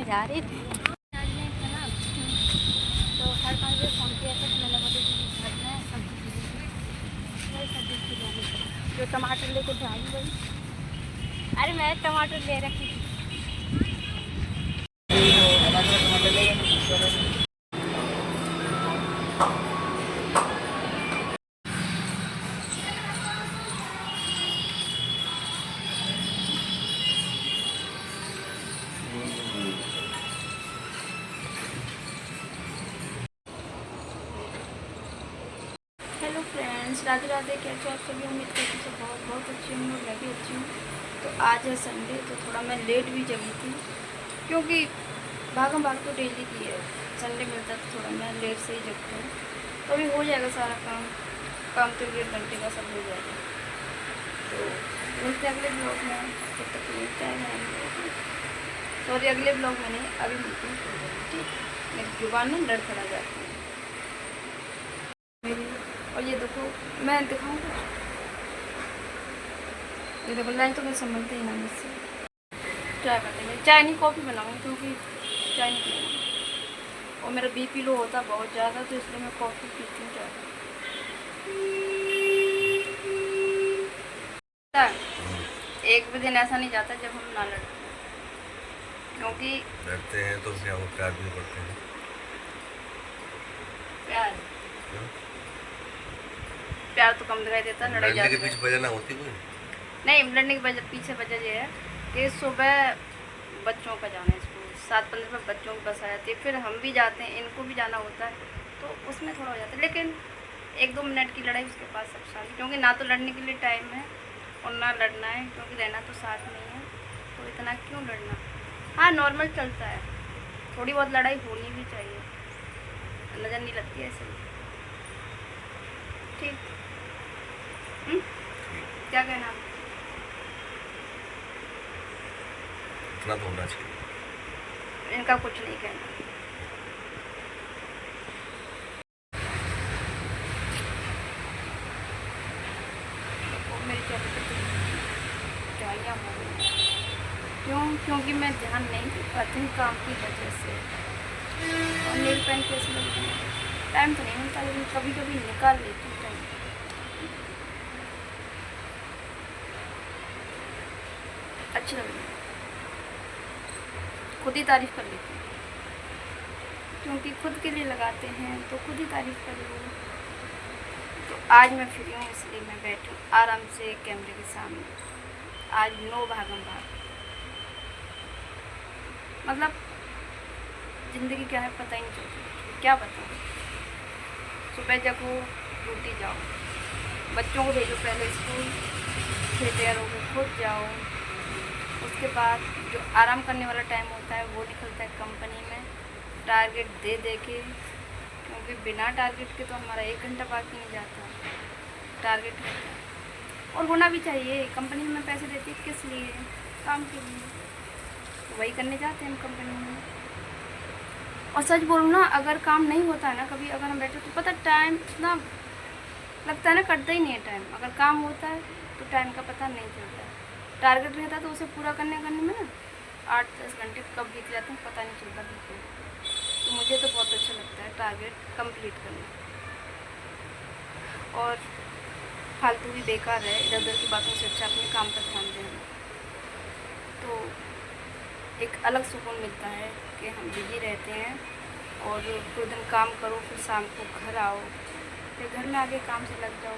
जा रही थी आज नहीं था ना, तो 5:30 बजे फ़ोन किया था, तो मैंने बोली कि घर में सब्जी जो टमाटर लेके जाई वही। अरे मैं टमाटर ले रखी थी। Hello friends, Radhe Radhe. कैसे आप सभी? उम्मीद करती हूँ बहुत बहुत अच्छी हूँ और मैं भी अच्छी हूँ। तो आज है संडे, तो थोड़ा मैं लेट भी जगी थी क्योंकि भागम भाग तो डेली की है। संडे मिलता है तो थोड़ा मैं लेट से ही जगती हूँ, तो अभी हो जाएगा सारा काम तो 1.5 घंटे का सब हो जाएगा। तो मिलते हैं अगले ब्लॉग में, तब तक मिलता है। सॉरी, अगले ब्लॉग में नहीं, अभी मिलते हैं थोड़ी देर में, ठीक। मेरी जुबान में लड़खड़ा जाती है मेरी। और ये देखो, मैं दिखाऊँ कुछ, ये देखो लाइन तो मैं समझते ही ना मुझसे। चाय बनाएंगे, चाय नहीं कॉफ़ी बनाऊँगी क्योंकि चाय नहीं पीऊँगी और मेरा बीपी लो होता बहुत ज़्यादा, तो इसलिए मैं कॉफ़ी पीती हूँ ज़्यादा। एक भी दिन ऐसा नहीं जाता जब हम ना लड़ते, क्योंकि लड़ते हैं तो क्या वो प्यार भी करते हैं। प्यार प्यार तो कम दिखाई देता, लड़ाई लड़ने के ज़्यादा। पीछे वजह ना होती कोई। नहीं, लड़ने के पीछे वजह ये है कि सुबह बच्चों का जाना है स्कूल, 7:15 पर बच्चों की बस आ जाती है, फिर हम भी जाते हैं, इनको भी जाना होता है, तो उसमें थोड़ा हो जाता है। लेकिन 1-2 मिनट की लड़ाई, उसके पास सब शांति, क्योंकि ना तो लड़ने के लिए टाइम है और ना लड़ना है, क्योंकि रहना तो साथ नहीं है, तो इतना क्यों लड़ना। हाँ, नॉर्मल चलता है, थोड़ी बहुत लड़ाई होनी भी चाहिए, नज़र नहीं लगती ऐसे। ठीक। क्या कहना आप? इतना तो होना चाहिए। इनका कुछ नहीं कहना। मेरी चाइयाँ हो गई, क्योंकि मैं ध्यान नहीं दे पाती हूँ काम की वजह से। और नेल पेंट कैसे लगते हैं, टाइम तो नहीं मिलता, लेकिन कभी कभी निकाल लेती हूँ टाइम। अच्छी लग रही है, खुद ही तारीफ़ कर लेती हूँ, क्योंकि खुद के लिए लगाते हैं तो खुद ही तारीफ़ कर लो। तो आज मैं फ्री हूँ, इसलिए मैं बैठी हूँ आराम से कैमरे के सामने। आज नो भागम भाग, मतलब ज़िंदगी क्या है पता ही नहीं चलती, क्या बताऊँ। सुबह जगो, ड्यूटी जाओ, बच्चों को भेजो पहले स्कूल, फिर तैयार होकर खुद जाओ, उसके बाद जो आराम करने वाला टाइम होता है वो निकलता है कंपनी में टारगेट दे दे के, क्योंकि बिना टारगेट के तो हमारा 1 घंटा बाकी नहीं जाता। टारगेट होता है और होना भी चाहिए, कंपनी में पैसे देती है किस लिए? काम के लिए, तो वही करने जाते हैं हम कंपनी में। और सच बोलूँ ना, अगर काम नहीं होता है ना कभी, अगर हम बैठे तो पता टाइम इतना लगता है ना, कटता ही नहीं है टाइम। अगर काम होता है तो टाइम का पता नहीं चलता है। टारगेट रहता है तो उसे पूरा करने में ना 8-10 घंटे कब बीत जाते हैं पता नहीं चलता बिल्कुल। तो मुझे तो बहुत अच्छा लगता है टारगेट कंप्लीट करना, और फालतू भी बेकार है, इधर उधर की बातों से अच्छा अपने काम पर ध्यान देना। तो एक अलग सुकून मिलता है कि हम बिजी रहते हैं और पूरे दिन काम करो, फिर शाम को घर आओ, फिर घर में आके काम से लग जाओ,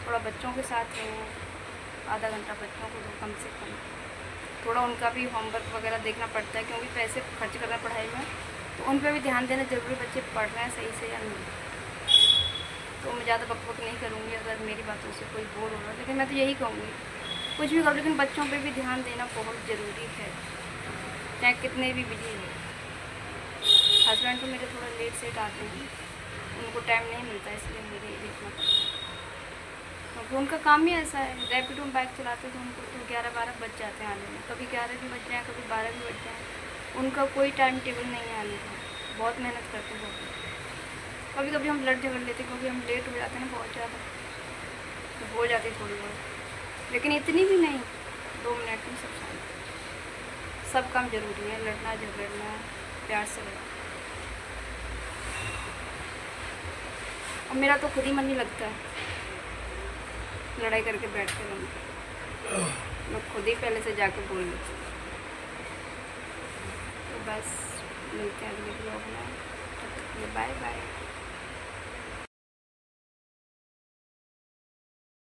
थोड़ा बच्चों के साथ रहो, आधा घंटा बच्चों को दो कम से कम, थोड़ा उनका भी होमवर्क वगैरह देखना पड़ता है, क्योंकि पैसे खर्च कर रहे हैं पढ़ाई में, तो उन पर भी ध्यान देना ज़रूरी, बच्चे पढ़ रहे हैं सही से या नहीं। तो मैं ज़्यादा बकबक नहीं करूँगी अगर मेरी बातों से कोई बोर हो रहा है, लेकिन मैं तो यही कहूँगी, कुछ भी करो लेकिन बच्चों पे भी ध्यान देना बहुत ज़रूरी है, चाहे कितने भी बिजी हो। हस्बैंड तो मेरे थोड़ा लेट सेट आते हैं, उनको टाइम नहीं मिलता, इसलिए मुझे ये देखना पड़ता है, क्योंकि उनका काम ही ऐसा है। रैपिडो में बाइक चलाते हैं तो उनको तो 11-12 बज जाते हैं आने में, कभी 11 भी बज जाए, कभी 12 भी बज जाए, उनका कोई टाइम टेबल नहीं है आने का। बहुत मेहनत करते हैं बहुत। कभी कभी हम लड़ झगड़ लेते, क्योंकि हम लेट हो जाते हैं ना बहुत ज़्यादा, तो हो जाती थोड़ी बहुत, लेकिन इतनी भी नहीं, 2 मिनट में सब सब काम ज़रूरी है, लड़ना झगड़ना प्यार से रहना। और मेरा तो खुद ही मन नहीं लगता है लड़ाई करके बैठ के रहना, मैं खुद ही पहले से जाके बोल लेती हूँ। तो बस मिलते हैं अगले ब्लॉग में, तब तक के लिए बाय बाय।